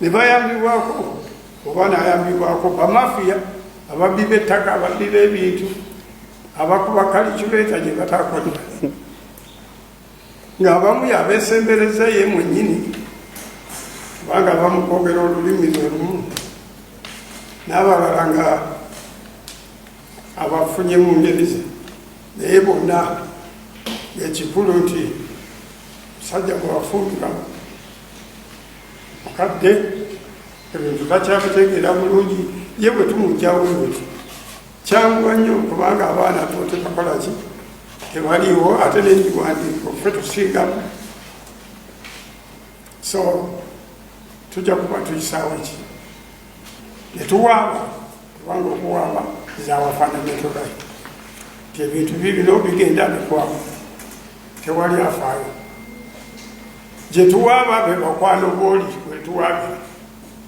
ne bayambibwako oba nayambibwako bamafiya ababbi b'ettaka ababbi b'ebintu abakuba kalikyuleeta gye batakolera ng'abamu yabeesembereza ye mwennyini kubanga bamukwogera olulimi lwe lumu n'abalala nga abafunye mu ngeri ze naye bonna ekikulu nti musajja gwewafumbira mukadde ebintu takyabitegeera bulungi ye bwe tumugjawo nti kyanguwa nnyo kubanga abaana totebakola ki tebaliiwo ate n'ebiwandiiko ffe tusingamu so tujja kuba tuyisaawo ki ne tuwaaba kubanga okuwaaba zawafanamental right ti ebintu bibino bigenda bikwaba tewali afaayo gye tuwaaba be bakwano booli bwe tuwaabira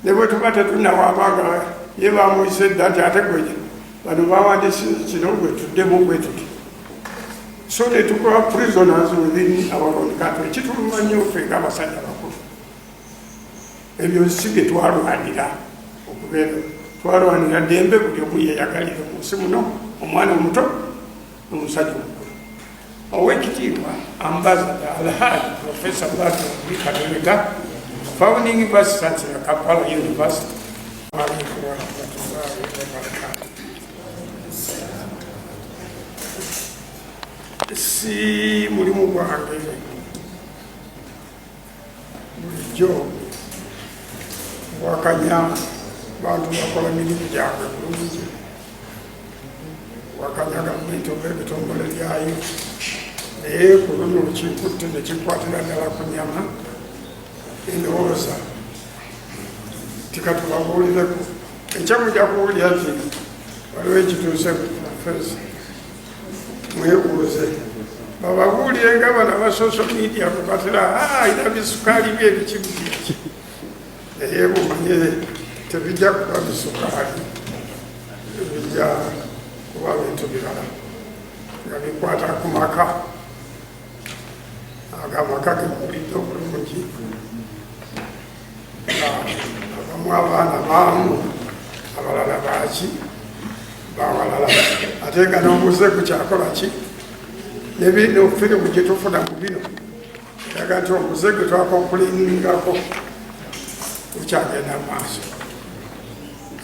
ne bwe tuba tetunawaabaga ye bamuyise dda nti ate gwe bano bawandisi kino gwe tuddemu gwe tuti so ne tukola prisoners within our own country ekituluma nnyo ffe ng'abasajja bakulu ebyo si bye twalwanira okubeera twalwanira ddembe buli omu yeyagalire mu nsi muno omwana omuto n'omusajja omukulu owekitiibwa ambassador alhaji professor Katerega founding vice chancellor Kampala University. Si mulimu gwange bulijjo wakanya bantu bakola mirimu gyabwe bulungi wakanya gavumenti oba ebitongole byayo naye ku luno kikutte nekikwatira ddala ku nyama endowooza tikatubabuulireku ekyamujja kuwulira nti waliwo ekituuse mufeesi mwebuuze bababuulire nga bana ba social media kubatira ina bisukaali bye ebikibiki naye bumanye tebijja kuba bisukaali bijja kuba bintu birala nga bikwata ku maka agamaka gemuwulidde obulungi abamu abaana baamu abalala baaki bawalala ate nga n'obuze kukyakola ki nebino firimu gye tufuna mu bino eraga nti obuze gwe twakompuliningako bukyagenda mu maaso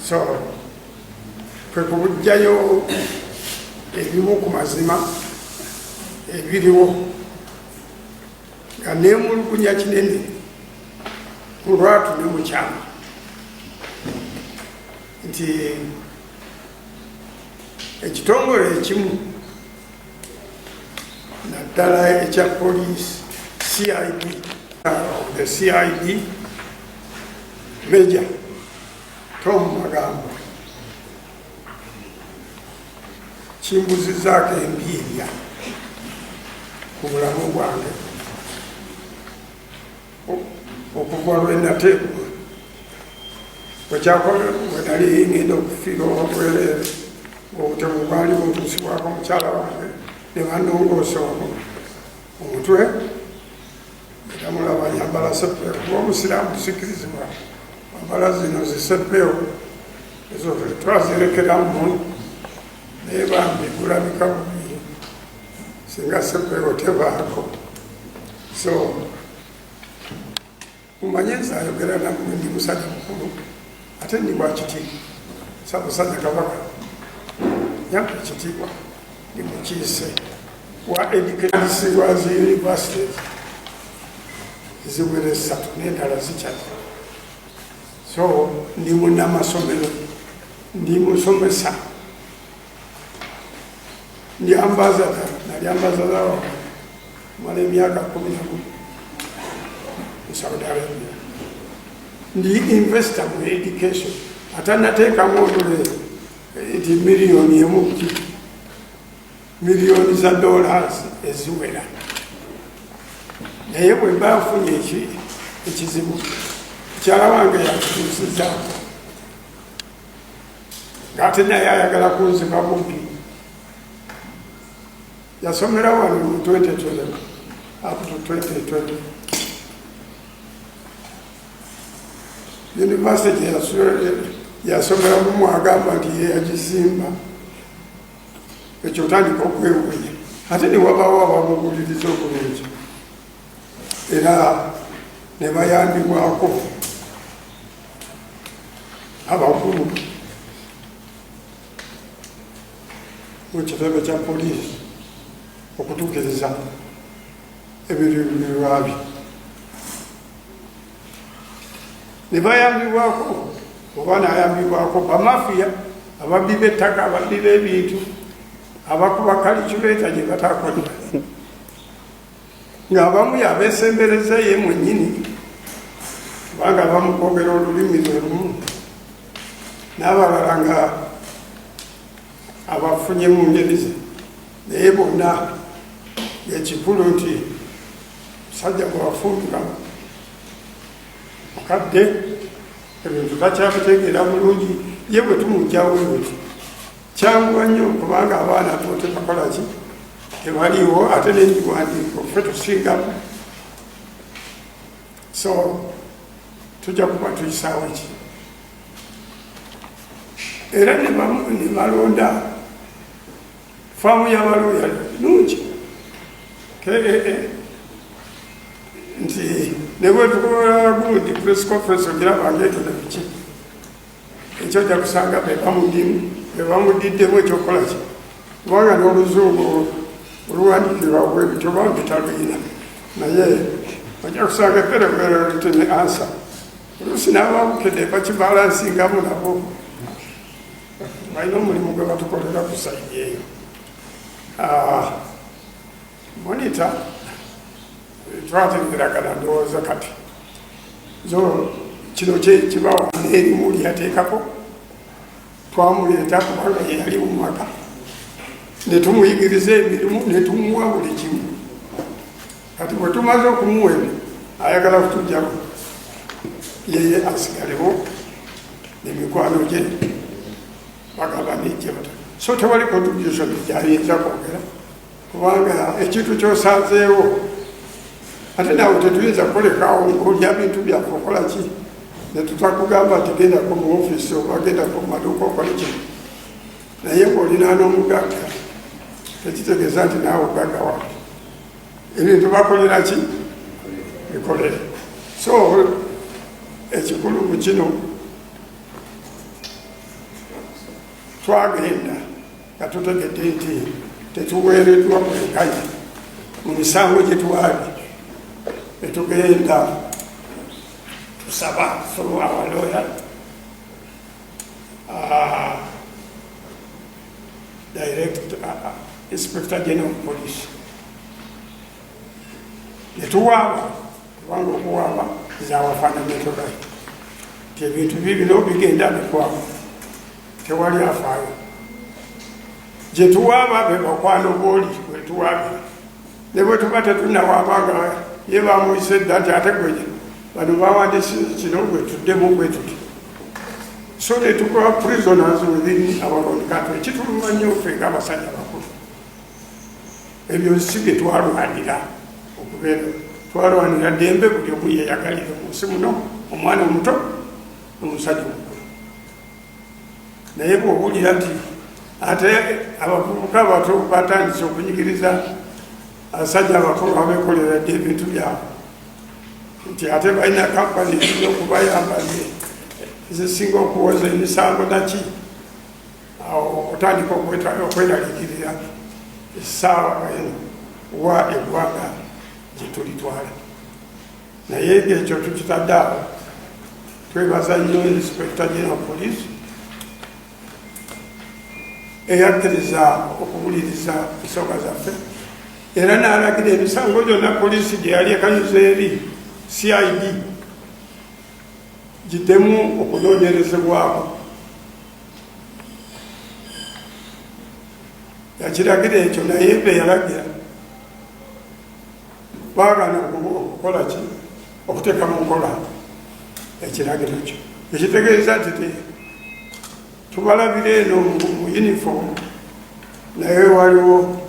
so kwe kubujjayo ebimu ku mazima ebiriwo nga neemulugunya kinene mu lwatu ne mu kyama nti ekitongole ekimu naddala ekya poliisi the CID Major Tom Magambo kimbuzizaako embiirya ku bulamu bwange okuva lwenateekwa wekyakola wenali ngenda okufiira obwereere ng'obutemu bwali butuusibwako mukyala wange ne bannongoosa omutwe era mulaba yambala seppeewo kuba omusiraamu tusikirizibwa wambala zino ziseppeewo ezo twazirekeramu naye bambi gulabika bubi singa seppeewo tebaako so mumanye nze ayogera namwe ndi musajja mukulu ate ndi bwakitiibwa Ssaabasajja Kabaka yampa ekitiibwa ndi mukiise wa education wa zi universities ziwere 3 n'endala zikyali so ndi munnamasomero ndi musomesa ndi ambassador nali ambassador wa mala emyaka 11 mu Saudi Arabia ndi investor mu education atanateekamu odole nti miliyoni emu miliyoni za dollars eziwera naye bwe mba nfunye ekizibu mukyala wange yakituusizaako ng'ate naye ayagala kunziba bumpi yasomera wano mu 2020 up to 2020 University yasomeramu mwagamba nti yeyagizimba ekyo otandika okwewunya ate ne wabaawo abamuguliriza obulungi era ne bayambibwako abakulu mu kitebe kya poliisi okutuukiriza ebiruubirirwa bye ne bayambibwako oba nayambibwako bamafiya ababbi b'ettaka ababbi b'ebintu abakuba kalikyuleeta gye batakolera ng'abamu yabeesembereza ye mwennyini kubanga bamukwogera olulimi lwe lumu n'abalala nga abafunye mu ngeri ze naye bonna ekikulu nti musajja gwewafumbira mukadde ebintu takyabitegeera bulungi ye bwe tumugjawo oti kyanguwa nnyo kubanga abaana totebakola ki tebaliwo ate n'ebiwandiiko ffe tusingamu so tujja kuba tuyisaawo ki era ne balonda faamu y'abalooya nungi nti ne bwe tukola gundi press conference ogirabanga ekyo ne biki ekyo ojja kusanga bebamudiddemu ekyokukola ki kubanga n'oluzungu oluwandikirwa bwebityo bambitaluyina naye ojja kusanga epereverolitene ansa oluusi n'ababukedde bakibalansingamu nabo balina omulimu gwe batukolera ku saidi eyo monita twategeragana ndowooza kati kino kibawa n'erimu lyateekako twamuleeta kubanga yeyali mu maka netumuyigiriza emirimu netumuwa buli kimu kati bwe tumaze okumuwa ebyo ayagala kutujjako yeye asigalewo nemikwano gye bagamba nejjebata so tewali contribution gyayinza kwogera kubanga ekintu kyosanzeewo ate nawe tetuyinza kukolekawo ngaolya bintu byaffe okola ki netutakugamba nti gendako mu ofiisi oba gendako mu maduuka okole kino naye ngaolina n'omugagga tekitegeeza nti naawe ogagga wange ebintu bakolera ki bikolere so ekikulu mu kino twagenda nga tutegedde nti tetuweereddwa bwenkanya mu misango gye twali etugenda tusaba from our lawyer Inspector General of Police netuwaaba kubanga okuwaaba is our fundamental right ti ebintu bibino bigenda bikwama tewali afaayo gye tuwaaba be bakwano booli bwetuwaabira ne bwe tuba tetunawaabanga ye bamuyise dda nti ate gweje bano bawandisize kino bwetuddemu bwe tuti so netukola prisoners within our own country ekituluma nnyo ffe ng'abasajja bakulu ebyo si bye twalwanira okubeera twalwanira ddembe buli omu yeyagalire mu nsi muno omwana omuto n'omusajja omukulu naye bw'owulira nti ate abavubuka abato batandise okunyigiriza abasajja abakulu abeekolera dde ebintu byabwe nti ate balina kampani zirina okubayamba zisinga okuwoza emisango naki otandika okweraliikirira essaawa eno wa eggwanga gye tulitwala naye ekyo tukitadde awo twebaza nnyo Inspector General Police eyakkiriza okuwuliriza ensonga zaffe era n'alagira emisango gyonna poliisi gye yali ekanyuza eri CID giddemu okunoonyerezebwako yakiragira ekyo naye be yalagira baagana okukola ki okuteeka mu nkola ekiragiro kyo ekitegeeza nti tubalabira eno mu uniform naye waliwo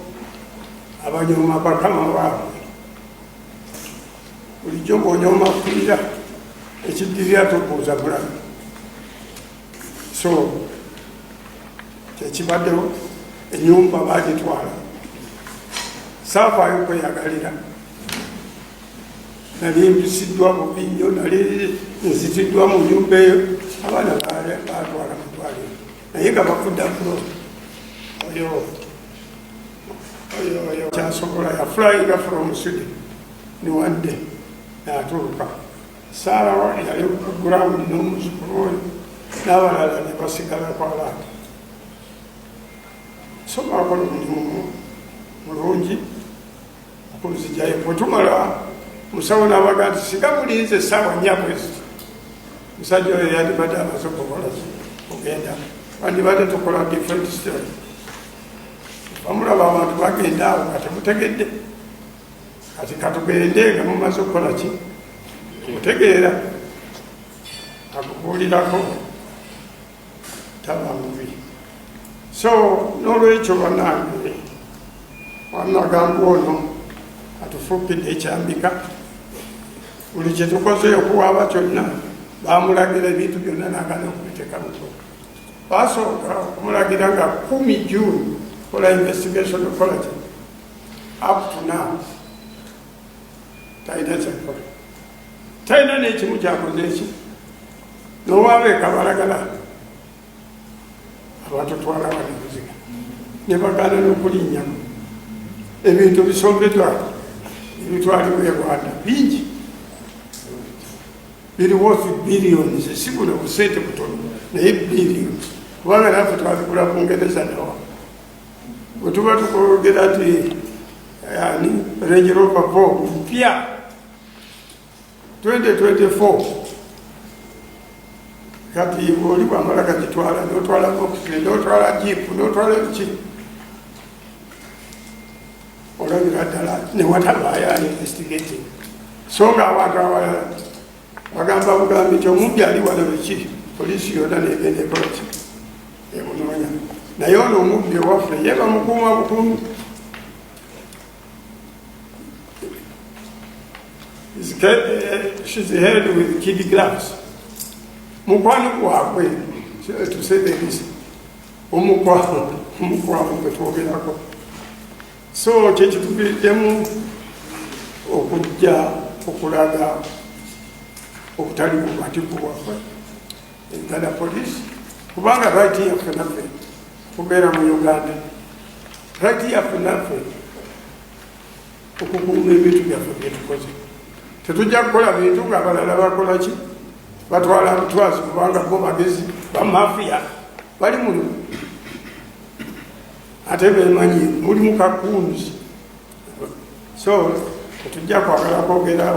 abanyooma bakama baabwe bulijjo ng'onyooma kulira ekiddirira tubuuza mulamu. So kyekibaddewo, ennyumba bagitwala, saafaayo kweyagalira. Nali mbisiddwa bubi nnyo, nali nzitiddwa mu nnyumba eyo, abaana baatwala mu ddwaliro naye nga bafudda kulo. Oyo kyasobola yaflyinga from Sweden ni one day n'atuuka. Saara yali ku ground n'omuzukulu oyo n'abalala ne basigala kwalaata. So baakola omulimu mulungi okunzijayo. Bwe tumala musawo n'abaga nti singa mulinze essaawa nnya bwezi, musajja oyo yandibadde amaze okukola ogenda, wandibadde tukola different story. Bamulaba abantu bagenda awo nga temutegedde, kati katugende nga mumaze okukola ki, mutegeera akubuulirako taba mubi. So n'olwekyo bannange, wannagamba ono atufuukidde ekyambika. Buli kye tukoze okuwaaba kyonna baamulagira ebintu byonna n'agana okubiteeka mu kkola. Basooka okumulagira nga 10 June kola investigation okola ki, up to now talina kyakola, talina n'ekimu kyakoze eki. N'owabeeka balagala abantu twala balibuziga ne bagaana n'okulinnyamu ebintu bisombeddwa ebitwaliwo e Rwanda bingi, biri worth billions, si buno busente butono naye billions, kubanga naffe twazigula Bungereza nawa. Bwe tuba tukwogera nti Range Rover Vogue mpya 2024, kati oli bwamala gagitwala n'otwala boxi n'otwala jeep n'otwala ki, olabira ddala ne watabaayo investigating. So nga abantu abalala bagamba bugambi nti omubbi ali wano biki, poliisi yonna negenda ekola ki, emunoonya. Naye ono omubbi owaffe ye bamukuuma bukuumi. She's held with kid gloves. Mukwano gwabwe, to say the least, omukwano gwe twogerako. So kyekituviddemu okujja okulaga obutali bumativu bwaffe Uganda Police, kubanga right yaffe naffe kubeera mu Uganda, right yaffe naffe okukuuma ebintu byaffe byetukoze. Tetujja kukola bintu ng'abalala bakola ki, batwala butwazi kubanga bo bagezi bamafiya bali muno, ate bemanyi mulimu kakunzi. So tetujja kwagala kwogera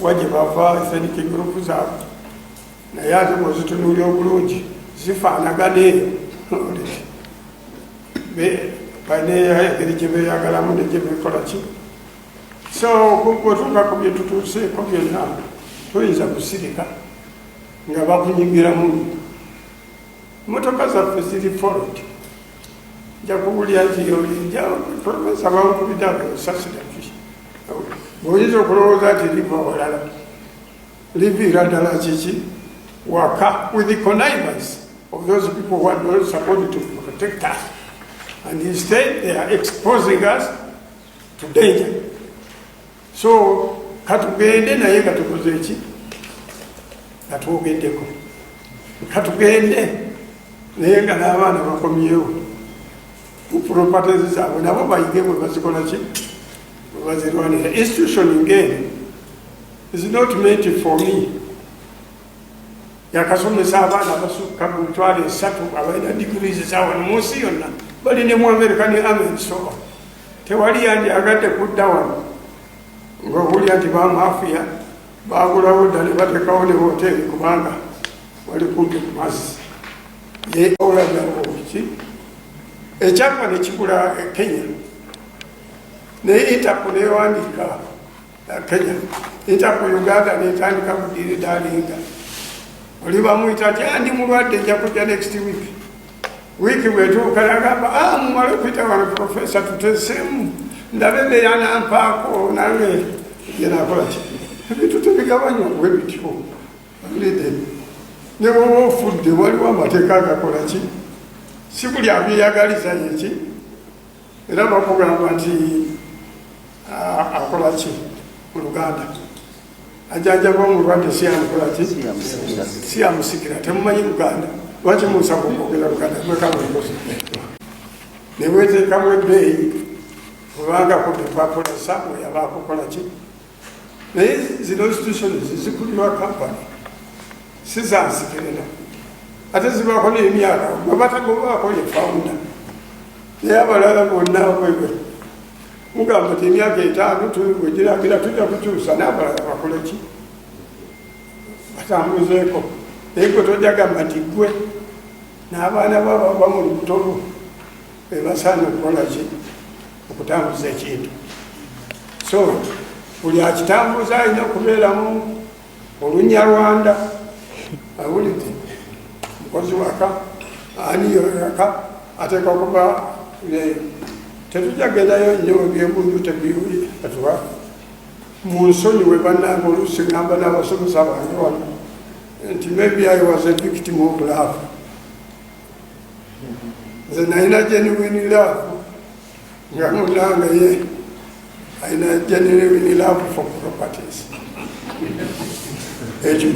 waje bava ethnic group zaabwe, naye ate bwezitunuulya obulungi zifaanagana eyo engeri gye beeyagalamu ne gye bekola ki. So bwetuuka ku bye tutuuseeko byonna tuyinza kusirika nga bakunyigiramu. Motoka zaffe ziri forward, nja kuwulira nti profesa bamukubidde osasira ki, bw'oyinza okulowooza nti liva walala, liviira ddala kiki waka, with the connivance of those people who are not supposed to protect us, and instead they are exposing us to danger. So katugende naye nga tukoze eki, nga twogeddeko, katugende naye nga n'abaana bakomyewo mu properties zaabwe, nabo bayige bwe bazikola ki, bwe bazirwanira. Institution ng'eno is not meant for me. Yakasomesa abaana basukka mu 3 abalina degrees zaabwe mu nsi yonna, bali ne mu American Army and so on. Tewali yandyagadde kudda wano ng'owulira nti bamafiya baagulawo dda ne batekawo ne hoteri kubanga wali kumpi ku mazzi. Ye olabirawo ki, ekyapa ne kigula Kenya, naye Interpol newandiika Kenya, Interpol Uganda netandika kudiri dalinga. Oli bamuyita ati andi mulwadde nja kujja next week. Wiiki bwetuuka nagamba mumale okuyita wano profesa tuteseemu ndabe beeyanampaako nange yenakola ki, ebintu tebigabanywa bwe bityo. ne bwoba ofudde waliwo amateeka agakola ki si buli abyeyagaliza yeki era bakugamba nti akola ki mu Luganda ajanjaba omulwadde siyamukola ki siyamusikira temumanyi Luganda lwaki musaba okwogera Luganda mwekamukozi ne bweteekamu ebbeeyi kubanga ku bipapula samwe yabakukola ki naye zino institutions zikulirwa kampani sizansikirira ate zibako n'emyaka babatagobaako ye founder naye abalala bonna bwebwe mugamba ti emyaka 5 bwegiragira tujja kukyusa n'abalala bakole ki batambuzeeko naye gwe tojagamba nti gwe n'abaana bababa mu lubuto lwo bebasaana okukola ki okutambuza ekintu so buli akitambuza alina okubeeramu olunyarwanda awulidde mukozi waka aniyo yaka ateeka okuba tetujagendayo nnyo ebyebundu tebiwuli atuwa mu nsonyi we bannanga oluusi ngamba n'abasomesa bange wano nti maybe I was a victim of love nze nalina genuine love nga munanga ye alina genuine love for properties ekyo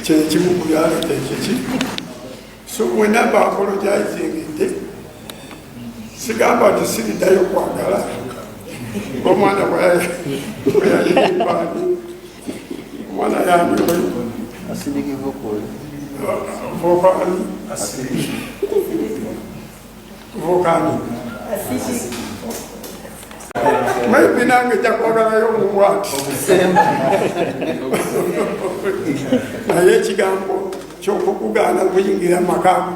kyekimuguyalate ekiki so wenaba apologizing nti sigamba nti siriddayo kwagala omwana bweyayimbaani omwana yambiwe vokani maybe nange jakwagalayo mubwati naye ekigambo kyokukugaana kuyingira makago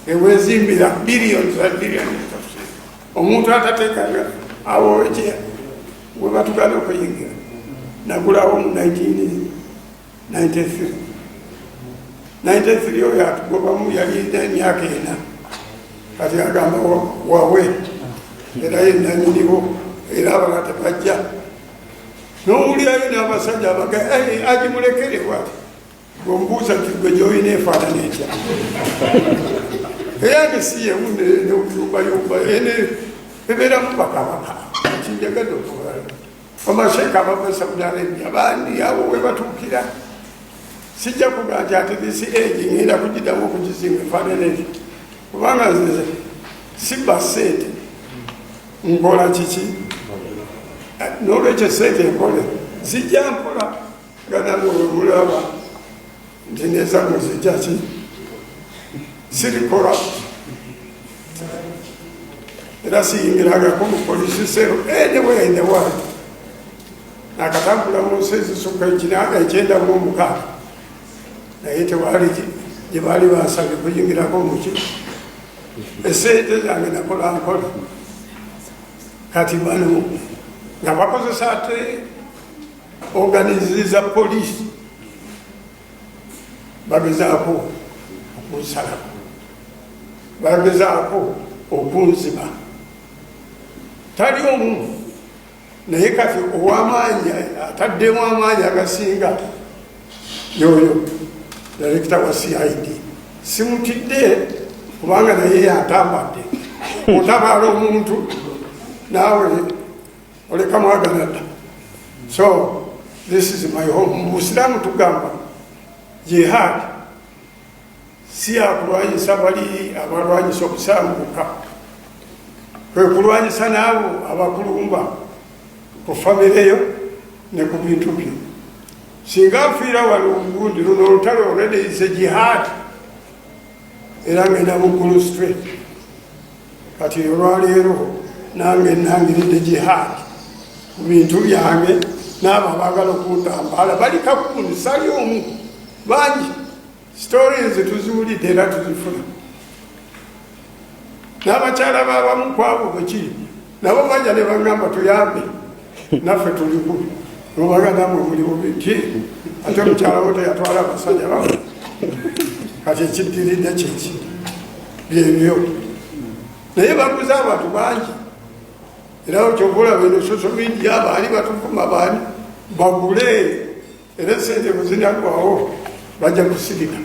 ewezimbira billions omuntu atateekaga awo webatugana okuyingira nagulawo mu 1993 oyo atugobamu yalina emyaka 4 kati agamba wawe era yenanyinibo era abala tebajja n'owulirayo n'abasajja abaga agimulekere bwati gombuuza nti gwe gyoyina efaanana etya eyange si yemu neuyumbayumba ebeeramu bakabaka kinjagadde okubala amasheeka abava Saudi Arabia bandi abo we batuukira sijja kugaa nti ate disi egi ngenda kugiddamu okugizinga efaanana etya kubanga nze siba sente nkola kiki n'olwekyo sente nkole zijja mpola ganamulaba nti nezamu zijja ki sirikola era siyingiragako mu polisi sero enewenewa nakatambula mu nsi ezisukka 9 naye tewali gye baali basabye kuyingirako muki esente zange nakola nkola kati bano nga bakozesa ate organiziza polisi bagezaako okunsalako bagezaako okunziba tali omu naye kati ow'amaanyi ataddemu amaanyi agasinga yoyo direkita wa CID simutidde kubanga naye yatambadde otabaala omuntu naawe olekamwagana dda so this is my home musiraamu tugamba jihad si yakulwanyisa bali abalwanyisa okusambuka kwe kulwanyisa naabo abakulumba ku famireyo ne ku bintu byo singa afiira wano obugundi luno olutalo olwedeyise jihad era ngenda mukulu straight kati olwaleero nange nangiridde jihad ku bintu byange n'abo abaagala okuntambala bali kakundi sali omu bangi stories tuziwulidde era tuzifuna n'abakyala baabamu kwabo bwekiri nabo bajja ne bagamba tuyambe naffe tuliku nobaga namwe muli bubiki ate omukyala wo teyatwala abasajja babo kati ekiddiridde kiki byebyo naye baguza abantu bangi era kyobulaba eno social media baali batuvuma baani bagule era sente bwe zinaggwawo bajja kusirika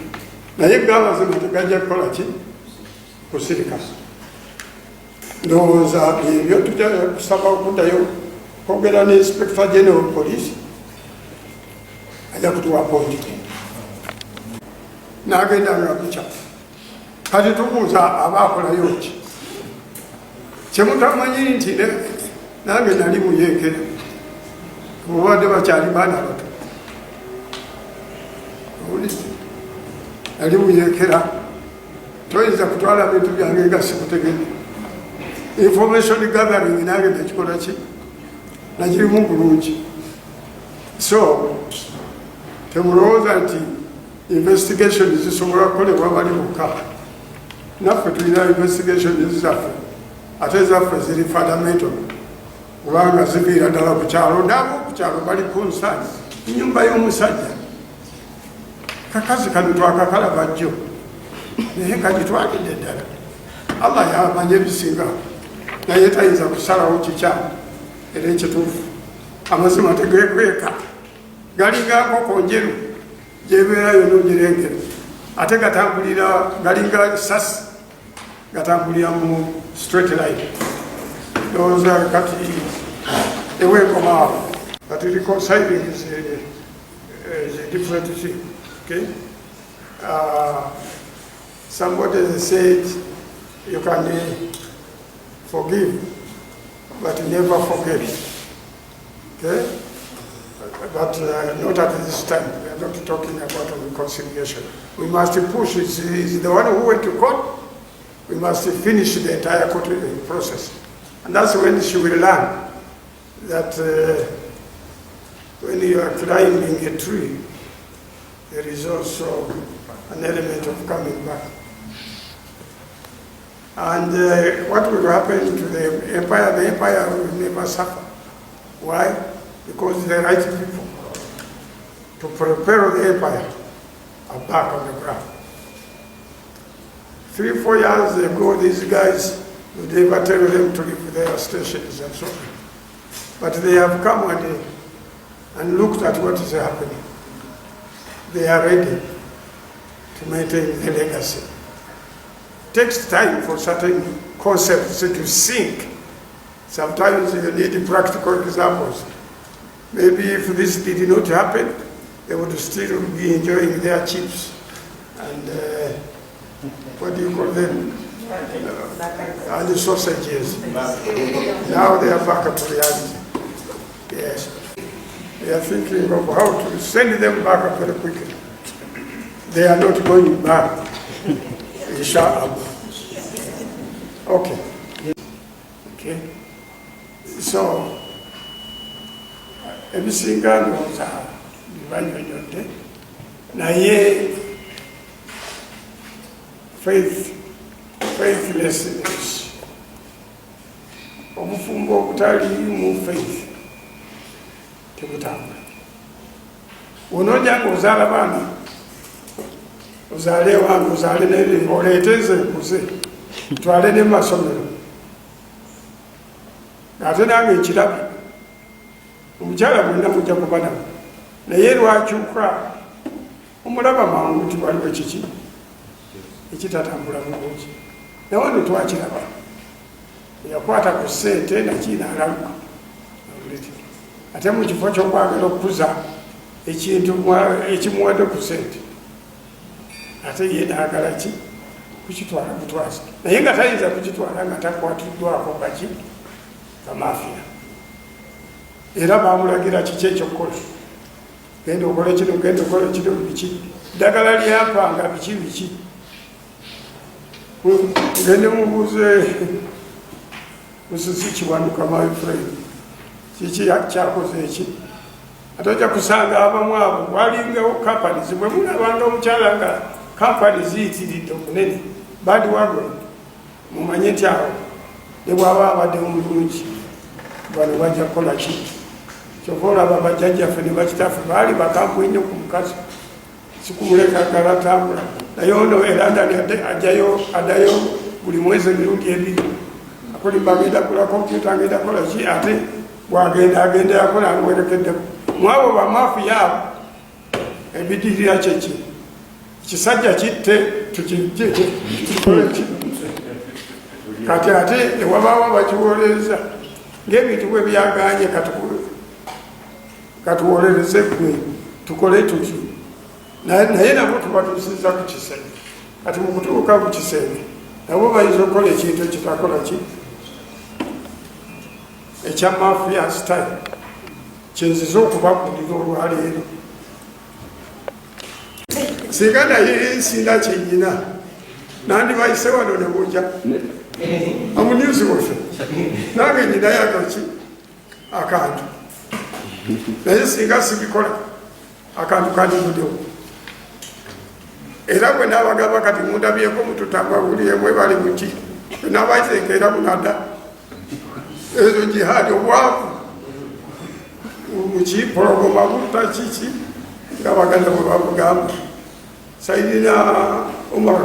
naye g'amazima tegajja kukola ki kusirika. Ndowooza ebyo tujja kusaba okuddayo kwogera ne inspector general police ajja kutuwa appointment n'agenda nga kuca. Kati tubuuza abaakolayo ki kyemutamanyi nti nange nali muyeekera mubadde bakyali baana bato nali muyeekera toyinza kutwala bintu byange nga sikutegedde. Information gathering nange nakikola ki nakirimu bulungi. So temulowooza nti investigation zisobola kukolebwa bali bokka. Naffe tulina investigation zaffe ate zaffe ziri fundamental kubanga ziviira ddala ku kyalo naabo ku kyalo bali concern. Ennyumba y'omusajja kakazi kano twakakalaba jjo naye kagitwalidde ddala. Allah yamanya ebisinga naye tayinza kusalawo kikyamu era ekituufu. Amazima tegekweka galinga nkoko njeru gyebeerayo n'ogirengera ate gatambulira galinga sasi gatambulira mu straight line. Ndowooza kati eweekomaawo kati reconciling is a different thing. Okay? Somebody said you can forgive but never forget. Okay? But not at this time. We are not talking about reconciliation. We must push. It's the one who went to court. We must finish the entire court process. And that's when she will learn that when you are climbing a tree, there is also an element of coming back. And what will happen to the empire will never suffer. Why? Because the right people to prepare the empire are back on the ground. 3-4 years ago, these guys would never tell them to leave their stations and so on. But they have come and looked at what is happening. They are ready to maintain the legacy. It takes time for certain concepts to sink. Sometimes you need practical examples. Maybe if this did not happen, they would still be enjoying their chips and what do you call them? And the sausages. Now they are back to reality. Yes. They are thinking of how to send them back up very quickly. They are not going back. Inshallah. Okay. Okay. So, ebisinga ndowooza bibanyonyodde naye faithlessness, obufumbo obutali mu faith tebutambula. Onojja ng'ozaala baana ozaale wange ozaale n'ebintu oleeteze nkuze twale ne masomero ate nange ekirabi omukyala mwena mujja kuba nabo naye lwakyuka omulaba mangu nti waliwo kiki ekitatambula bulungi nawe ne twakiraba yakwata ku ssente nakiinaalaluka ate mu kifo ky'okwagala okukuza ekintu ekimuwadde ku ssente ate ye naagala ki kukitwala butwazi naye nga tayinza kukitwala nga takwatiddwako gaki kamafiya era bamulagira kiki ekyokukola genda okola kino genda okola kino biki ddagala lyampanga biki gende mubuuze musisi kiwanuka my friend kiki kyakoze eki ate ojja kusanga abamu abo walingawo companies bwe mulabanga omukyala nga companies ziyitiridde omunene badi wagon mumanye nti awo ne bwaba abadde omulungi bano bajja kukola ki kyova olaba bajjajjaffe ne bakitaffe baali bakampu ennyo ku mukazi sikumulekagala atambula naye ono erandani addayo buli mwezi emirundi ebiri akolimba agenda kula kompyuta agenda kola ki ate bwagenda yakola ngwerekeddeko mwabo bamafiya abo ebidirira kyeki ekisajja kitte tukikoleki kati ate ewabaawo bakiwolereza ng'ebintu bwe byaganye katuwolereze gwe tukole tutyo naye nabo tubatuusiza ku kisenge kati mu kutuuka ku kisenge nabo bayinza okukola ekintu ekitakola ki ekya mafia style kyenziza okubagulira olwaleero singa naye ensina kyenyina nandibayise wano ne bujja amunyuzi waffe nange nyinayagaki akantu naye singa sibikola akantu kandibuddewo era bwe nabagamba kati mundabyeko mututambawuliyemu ebali muki nabaiteekera munadda ezo jihadi obwavu muki pologoma butta kiki nga baganda bwe babugamba sayidina umar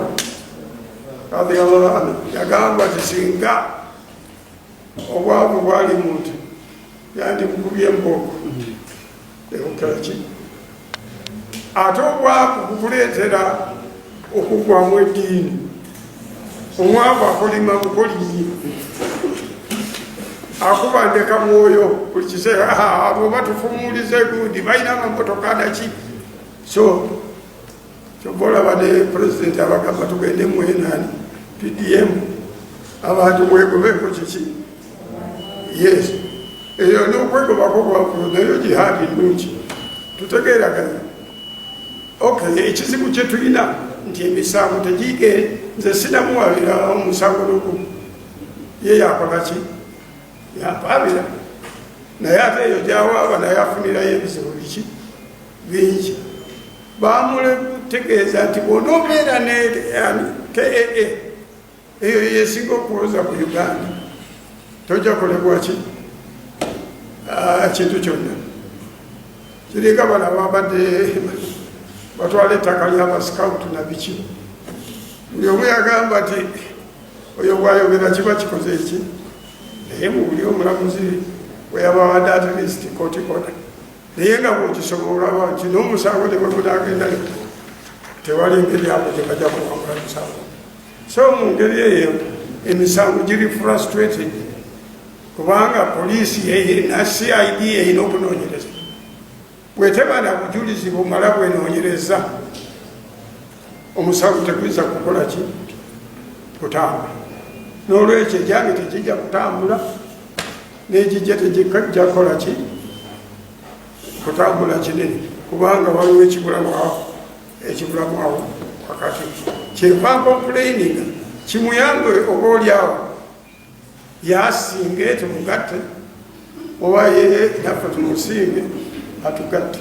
radiyallahu anhu yagamba ti singa obwavu bwali muntu yandibugubye emboko ebukeraki ate obwavu bukuleetera okugwamu eddiini omwavu akolima bukoliyi akuba ndeka mwoyo buli kiseera abo batufumulize gundi balina amamotoka naki so kyoba olaba ne pulezidenti abagamba tugende mwenani pdm abantu mwegobeko kiki yes eyo nokwegobako gwakulu nayo jihadi nungi tutegeeragana okay ekizibu kyetulina nti emisango tegiige nze sinamuwabira omusango n'ogumu ye yakolaki yapabira naye ate eyo gyawaaba naye afunirayo ebizibu biki bingi bamutegeeza nti bw'onoobeera ne KAA eyo yesinga okuwoza ku Uganda tojja kolebwaki kintu kyonna kiringa bano ababadde batwala ettaka ly'abasikawutu na biki buli omu yagamba nti oyo bwayogera kiba kikoze eki naye mu buli omulamuzi weyabawadde at least kotikona naye nga bwokisoma olaba nti n'omusango ne bwegunagenda tewali engeri abo gye bajja kuwangula musango so mu ngeri eyo emisango giri frustrated kubanga poliisi na CID erina okunoonyereza bweteba na bujulizi bumala bwenoonyereza omusango teguyinza kukola ki kutambula n'olwekyo egyange tekijja kutambula n'egijja tegijja kukola ki kutambula kinene kubanga waliwo ekibulamwawo wakati kyenva complaininga kimuyambe oba oliawo yasinge tumugatte oba ye naffe tumusinge atugatte